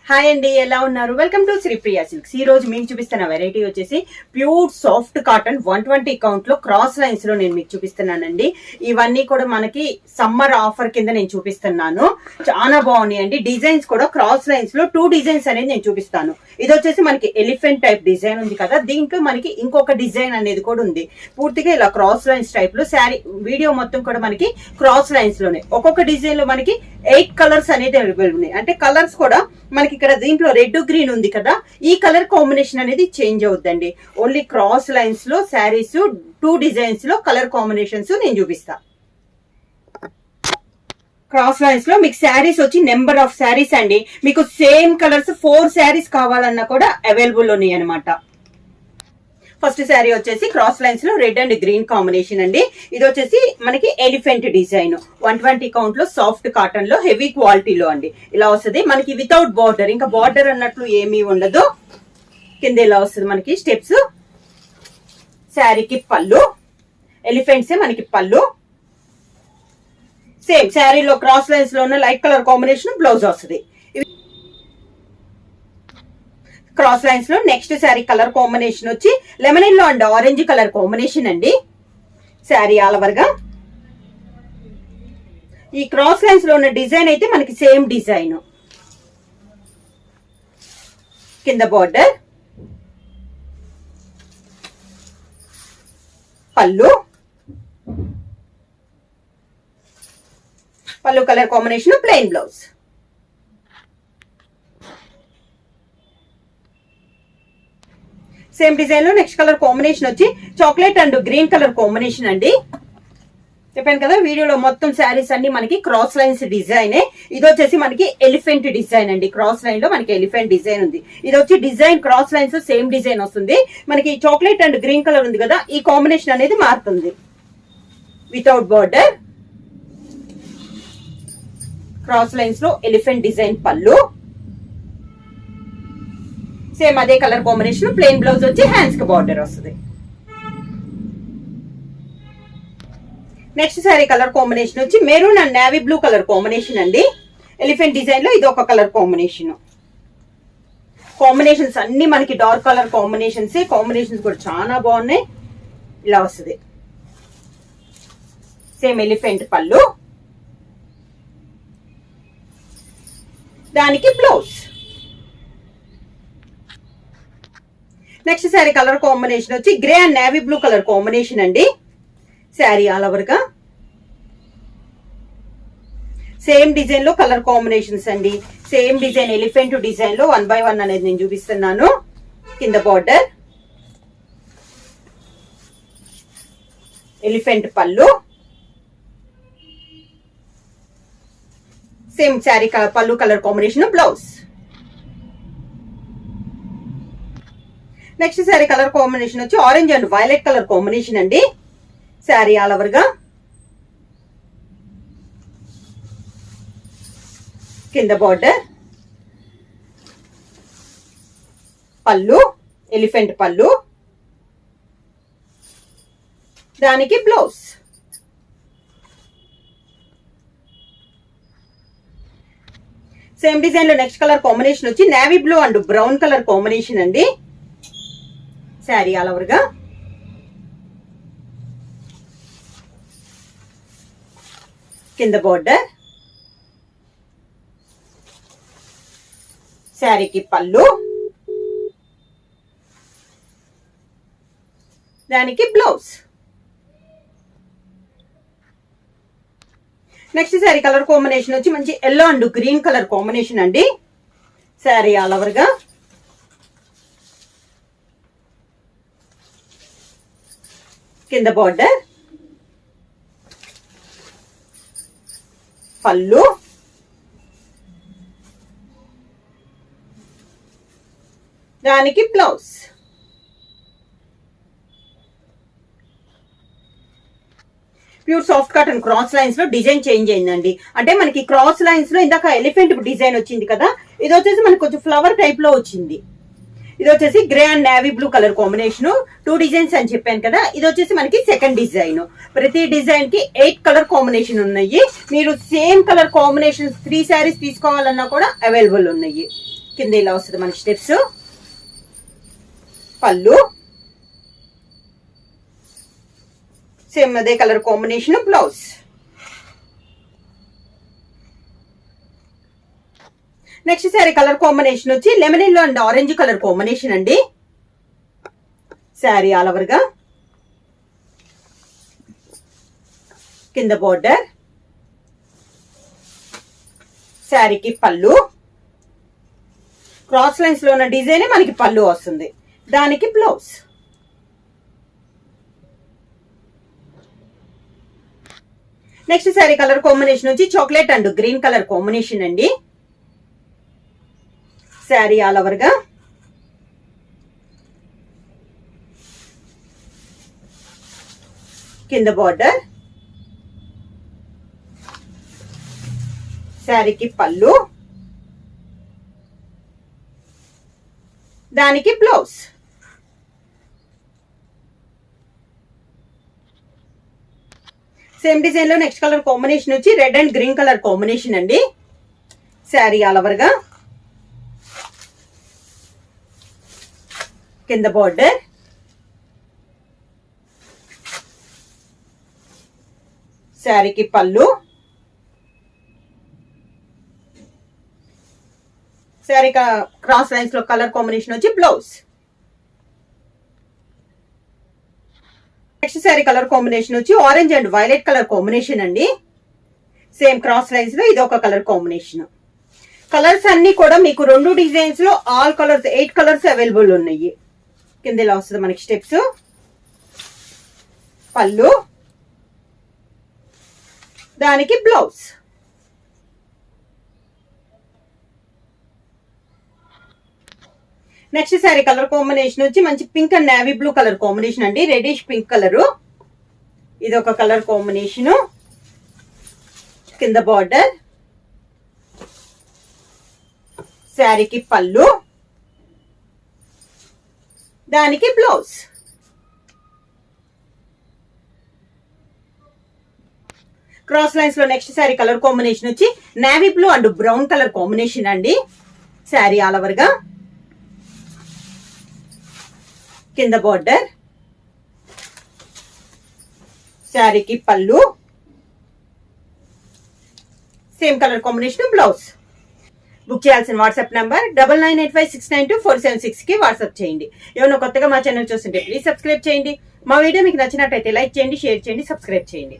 Hi అండి, ఎలా ఉన్నారు? Welcome to Sripriya silks. ఈ రోజు మీకు చూపిస్తున్న వెరైటీ వచ్చేసి ప్యూర్ సాఫ్ట్ కాటన్ 120 కౌంట్ లో క్రాస్ లైన్స్ లో నేను మీకు చూపిస్తున్నానండి. ఇవన్నీ కూడా మనకి సమ్మర్ ఆఫర్ కింద నేను చూపిస్తున్నాను. చాలా బాగున్నాయండి. డిజైన్స్ కూడా క్రాస్ లైన్స్ లో 2 డిజైన్స్ అనేది నేను చూపిస్తాను. ఇది వచ్చేసి మనకి ఎలిఫెంట్ టైప్ డిజైన్ ఉంది కదా, దీంట్లో మనకి ఇంకొక డిజైన్ అనేది కూడా ఉంది. పూర్తిగా ఇలా క్రాస్ లైన్స్ టైప్ లో శారీ వీడియో మొత్తం కూడా మనకి క్రాస్ లైన్స్ లోనే ఒక్కొక్క డిజైన్ లో మనకి 8 కలర్స్ అనేది అవైలబుల్ ఉన్నాయి. అంటే కలర్స్ కూడా మనకి ఇక్కడ దీంట్లో రెడ్ గ్రీన్ ఉంది కదా, ఈ కలర్ కాంబినేషన్ అనేది చేంజ్ అవుద్దండి. ఓన్లీ క్రాస్ లైన్స్ లో శారీస్ 2 డిజైన్స్ లో కలర్ కాంబినేషన్స్ నేను చూపిస్తా. క్రాస్ లైన్స్ లో మీకు శారీస్ వచ్చి నెంబర్ ఆఫ్ శారీస్ అండి. మీకు సేమ్ కలర్స్ 4 శారీస్ కావాలన్నా కూడా అవైలబుల్ ఉన్నాయి అనమాట. ఫస్ట్ శారీ వచ్చేసి క్రాస్ లైన్స్ లో రెడ్ అండ్ గ్రీన్ కాంబినేషన్ అండి. ఇది వచ్చేసి మనకి ఎలిఫెంట్ డిజైన్ 120 కౌంట్ లో సాఫ్ట్ కాటన్ లో హెవీ క్వాలిటీలో అండి. ఇలా వస్తుంది మనకి వితౌట్ బార్డర్, ఇంకా బార్డర్ అన్నట్లు ఏమీ ఉండదు. కింద ఇలా వస్తుంది మనకి స్టెప్స్. శారీకి పళ్ళు ఎలిఫెంట్సే మనకి పళ్ళు. సేమ్ శారీలో క్రాస్ లైన్స్ లో ఉన్న లైట్ కలర్ కాంబినేషన్ బ్లౌజ్ వస్తుంది. క్రాస్ లైన్స్ లో నెక్స్ట్ శారీ కలర్ కాంబినేషన్ వచ్చి lemon yellow and orange colour combination అండి. శారీ ఆల్ ఓవర్ గా ఈ క్రాస్ లైన్స్ లో ఉన్న డిజైన్ అయితే మనకి సేమ్ డిజైన్. కింద బార్డర్, పళ్ళు colour combination plain blouse. Same design లో నెక్స్ట్ కలర్ కాంబినేషన్ వచ్చి chocolate and green colour combination అండి. చెప్పాను కదా వీడియోలో మొత్తం శారీస్ అన్ని మనకి క్రాస్ లైన్స్ డిజైన్. ఇది వచ్చేసి మనకి ఎలిఫెంట్ డిజైన్ అండి. క్రాస్ లైన్ లో మనకి ఎలిఫెంట్ డిజైన్ ఉంది. ఇది వచ్చి design cross lines same design వస్తుంది. మనకి చాక్లెట్ అండ్ గ్రీన్ కలర్ ఉంది కదా, ఈ కాంబినేషన్ అనేది మారుతుంది. వితౌట్ బార్డర్, క్రాస్ లైన్స్ లో ఎలిఫెంట్ డిజైన్ పళ్ళు. సేమ్ అదే కలర్ కాంబినేషన్ ప్లెయిన్ బ్లౌజ్ వచ్చి హ్యాండ్స్ కి బార్డర్ వస్తుంది. నెక్స్ట్ సారీ కలర్ కాంబినేషన్ వచ్చి maroon and navy blue colour combination అండి. ఎలిఫెంట్ డిజైన్ లో ఇది ఒక కలర్ కాంబినేషన్. కాంబినేషన్స్ అన్ని మనకి డార్క్ కలర్ కాంబినేషన్స్. కాంబినేషన్స్ కూడా చాలా బాగున్నాయి. ఇలా వస్తుంది. సేమ్ ఎలిఫెంట్ పళ్ళు, దానికి blouse. Next sari colour combination వచ్చి grey and navy blue colour combination అండి. శారీ ఆల్ ఓవర్ గా సేమ్ డిజైన్ లో కలర్ కాంబినేషన్స్ అండి. సేమ్ డిజైన్ ఎలిఫెంట్ డిజైన్ లో 1 by 1 అనేది నేను చూపిస్తున్నాను. కింద బార్డర్, ఎలిఫెంట్ పళ్ళు, సేమ్ శారీ పళ్ళు colour combination blouse. Next sari colour combination వచ్చి orange and violet colour combination అండి. శారీ ఆల్ ఓవర్ గా కింద బార్డర్, పళ్ళు ఎలిఫెంట్ పళ్ళు, దానికి బ్లౌజ్. సేమ్ డిజైన్ లో నెక్స్ట్ కలర్ కాంబినేషన్ వచ్చి navy blue and brown colour combination అండి. శారీ ఆల్ ఓవర్ గా కింద బార్డర్, శారీకి పళ్ళు, దానికి blouse. Next sari colour combination వచ్చి మంచి yellow and green colour combination అండి. శారీ ఆల్ ఓవర్ గా కింద బార్డర్, పళ్ళు, దానికి blouse. Pure soft cotton cross lines లో డిజైన్ చేంజ్ అయిందండి. అంటే మనకి క్రాస్ లైన్స్ లో ఇందాక ఎలిఫెంట్ డిజైన్ వచ్చింది కదా, ఇది వచ్చేసి మనకి కొంచెం ఫ్లవర్ టైప్ లో వచ్చింది. ఇది వచ్చేసి grey and navy blue colour combination 2 designs అని చెప్పాను కదా. ఇది వచ్చేసి మనకి సెకండ్ డిజైన్. ప్రతి డిజైన్ కి 8 కలర్ కాంబినేషన్ ఉన్నాయి. మీరు సేమ్ కలర్ కాంబినేషన్ 3 శారీస్ తీసుకోవాలన్నా కూడా అవైలబుల్ ఉన్నాయి. కింద ఇలా వస్తుంది మనకి స్టెప్స్, పళ్ళు సేమ్ అదే colour combination, blouse. Next sari colour combination వచ్చి lemon yellow and orange colour combination అండి. శారీ ఆల్ ఓవర్ గా కింద బోర్డర్, శారీకి పళ్ళు, క్రాస్ లైన్స్ లో ఉన్న డిజైన్ మనకి పళ్ళు వస్తుంది, దానికి blouse. Next sari colour combination వచ్చి chocolate and green colour combination అండి. శారీ ఆల్ ఓవర్ గా కింద బార్డర్, శారీకి పళ్ళు, దానికి బ్లౌజ్. సేమ్ డిజైన్ లో నెక్స్ట్ కలర్ కాంబినేషన్ వచ్చి red and green colour combination అండి. శారీ ఆల్ ఓవర్ గా కింద బార్డర్, శారీకి పళ్ళు, శారీ క్రాస్ లైన్స్ లో కలర్ కాంబినేషన్ వచ్చి blouse. Next sari colour combination వచ్చి orange and violet colour combination అండి. సేమ్ క్రాస్ లైన్స్ లో ఇది ఒక కలర్ కాంబినేషన్. కలర్స్ అన్ని కూడా మీకు 2 డిజైన్స్ లో ఆల్ కలర్స్ 8 కలర్స్ అవైలబుల్ ఉన్నాయి. కింద ఇలా వస్తుంది మనకి స్టెప్స్, పళ్ళు, దానికి blouse. Next sari colour combination వచ్చి మంచి pink and navy blue colour combination అండి. రెడిష్ పింక్ కలర్, ఇది ఒక కలర్ కాంబినేషన్. కింద బార్డర్, శారీకి పళ్ళు, దానికి బ్లౌజ్. క్రాస్ లైన్స్ లో నెక్స్ట్ శారీ కలర్ కాంబినేషన్ వచ్చి navy blue and brown colour combination అండి. శారీ ఆల్ ఓవర్ గా కింద బార్డర్, శారీకి పళ్ళు, same colour combination, blouse. Book చేయాల్సిన వాట్సాప్ నంబర్ 9985692476 కి వాట్సాప్ చేయండి. ఏమైనా కొత్తగా మా ఛానల్ చూస్తుంటే ప్లీజ్ సబ్స్క్రైబ్ చేయండి. మా వీడియో మీకు నచ్చినట్టయితే లైక్ చేయండి, షేర్ చేయండి, సబ్స్క్రైబ్ చేయండి.